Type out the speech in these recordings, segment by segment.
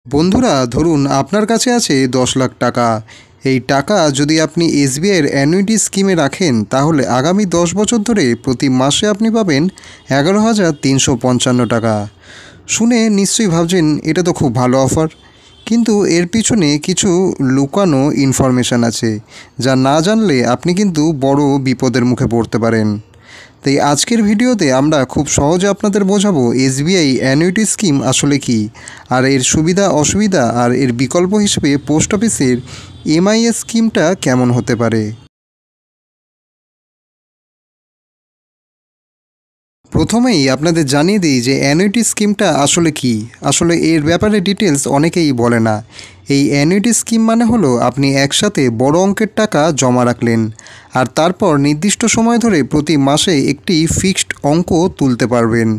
বন্ধুরা, ধরুন আপনার কাছে আছে 10 লাখ টাকা। এই টাকা যদি আপনি এসবিআইয়ের অ্যানুইটি স্কিমে রাখেন তাহলে আগামী 10 বছর ধরে প্রতি মাসে আপনি পাবেন 11,355 টাকা। শুনে নিশ্চয়ই ভাবছেন এটা তো খুব ভালো অফার, কিন্তু এর পিছনে কিছু লুকানো ইনফরমেশান আছে যা না জানলে আপনি কিন্তু বড় বিপদের মুখে পড়তে পারেন। তাই আজকের ভিডিওতে আমরা খুব সহজে আপনাদের বোঝাবো এসবিআই অ্যানুইটি স্কিম আসলে কি, আর এর সুবিধা অসুবিধা, আর এর বিকল্প হিসেবে পোস্ট অফিসের এমআইএস স্কিমটা কেমন হতে পারে। প্রথমেই আপনাদের জানিয়ে দিই যে অ্যানুইটি স্কিমটা আসলে কি। আসলে এর ব্যাপারে ডিটেলস অনেকেই বলে না। এই অ্যানুইটি স্কিম মানে হলো আপনি একসাথে বড় অঙ্কের টাকা জমা রাখলেন, আর তারপর নির্দিষ্ট সময় ধরে প্রতি মাসে একটি ফিক্সড অঙ্ক তুলতে পারবেন।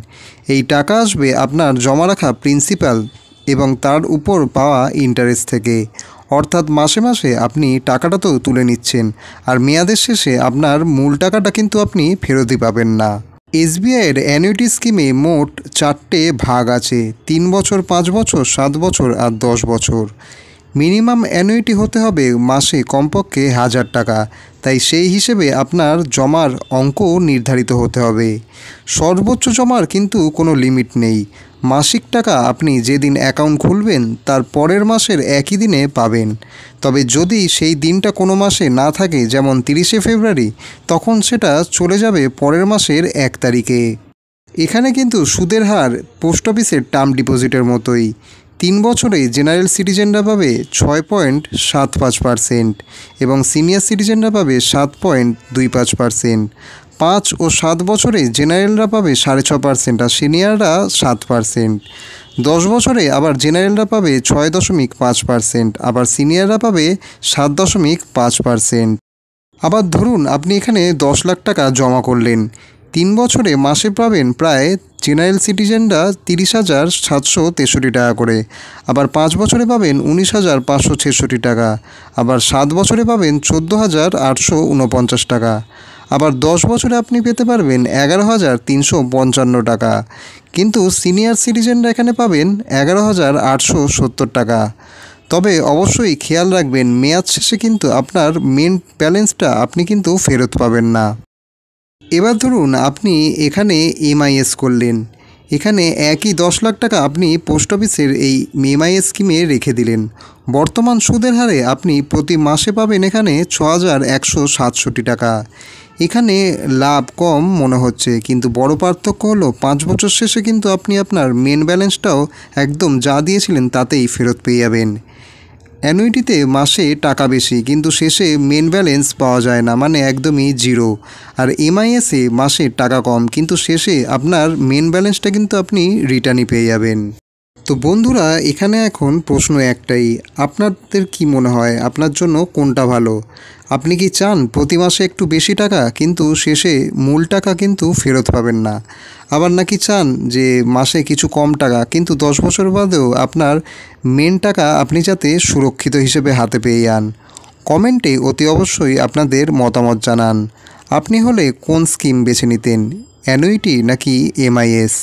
এই টাকা আসবে আপনার জমা রাখা প্রিন্সিপাল এবং তার উপর পাওয়া ইন্টারেস্ট থেকে। অর্থাৎ মাসে মাসে আপনি টাকাটা তো তুলে নিচ্ছেন, আর মেয়াদের শেষে আপনার মূল টাকাটা কিন্তু আপনি ফেরতই পাবেন না। এসবিআইয়ের অ্যানুইটি স্কিমে মোট 4টে ভাগ আছে: 3 বছর, 5 বছর, 7 বছর আর 10 বছর। মিনিমাম অ্যানুইটি হতে হবে মাসে কমপক্ষে 1000 টাকা, তাই সেই হিসেবে আপনার জমার অঙ্ক নির্ধারিত হতে হবে। সর্বোচ্চ জমার কিন্তু কোনো লিমিট নেই। মাসিক টাকা আপনি যেদিন অ্যাকাউন্ট খুলবেন তার পরের মাসের একই দিনে পাবেন। তবে যদি সেই দিনটা কোনো মাসে না থাকে, যেমন 30শে ফেব্রুয়ারি, তখন সেটা চলে যাবে পরের মাসের 1 তারিখে। এখানে কিন্তু সুদের হার পোস্ট অফিসের টার্ম ডিপোজিটের মতোই। 3 বছরে জেনারেল সিটিজেনরা পাবে 6.75% এবং সিনিয়র সিটিজেনরা পাবে 7.25%। 5 ও 7 বছরে জেনারেলরা পাবে 6.5% আর সিনিয়ররা 7%। 10 বছরে আবার জেনারেলরা পাবে 6.5%, আবার সিনিয়ররা পাবে 7.5%। আবার ধরুন আপনি এখানে 10 লাখ টাকা জমা করলেন। 3 বছরে মাসে পাবেন প্রায় জেনারেল সিটিজেনরা 30,763 টাকা করে, আবার 5 বছরে পাবেন 19,566 টাকা, আবার 7 বছরে পাবেন 14,849 টাকা, আবার 10 বছরে আপনি পেতে পারবেন 11,355 টাকা। কিন্তু সিনিয়র সিটিজেনরা এখানে পাবেন 11,870 টাকা। তবে অবশ্যই খেয়াল রাখবেন, মেয়াদ শেষে কিন্তু আপনার মেন ব্যালেন্সটা আপনি কিন্তু ফেরত পাবেন না। এবার ধরুন আপনি এখানে এমআইএস করলেন। এখানে একই 10 লাখ টাকা আপনি পোস্ট অফিসের এই এমআইএস স্কিমে রেখে দিলেন। বর্তমান সুদের হারে আপনি প্রতি মাসে পাবেন এখানে 6,167 টাকা। এখানে লাভ কম মনে হচ্ছে, কিন্তু বড় পার্থক্য হলো 5 বছর শেষে কিন্তু আপনি আপনার মেন ব্যালেন্সটাও একদম যা দিয়েছিলেন তাতেই ফেরত পেয়ে যাবেন। অ্যানুইটিতে মাসে টাকা বেশি, কিন্তু শেষে মেন ব্যালেন্স পাওয়া যায় না, মানে একদমই জিরো। আর এমআইএসে মাসে টাকা কম, কিন্তু শেষে আপনার মেন ব্যালেন্সটা কিন্তু আপনি রিটার্নই পেয়ে যাবেন। তো বন্ধুরা, এখানে এখন প্রশ্ন একটাই, আপনাদের কি মনে হয় আপনার জন্য কোনটা ভালো? আপনি কি চান প্রতি মাসে একটু বেশি টাকা কিন্তু শেষে মূল টাকা কিন্তু ফেরত পাবেন না? আবার নাকি চান যে মাসে কিছু কম টাকা কিন্তু 10 বছর বাদেও আপনার মেন টাকা আপনি যাতে সুরক্ষিত হিসেবে হাতে পেয়ে যান? কমেন্টে অতি অবশ্যই আপনাদের মতামত জানান। আপনি হলে কোন স্কিম বেছে নিতেন, অ্যানুইটি নাকি এমআইএস?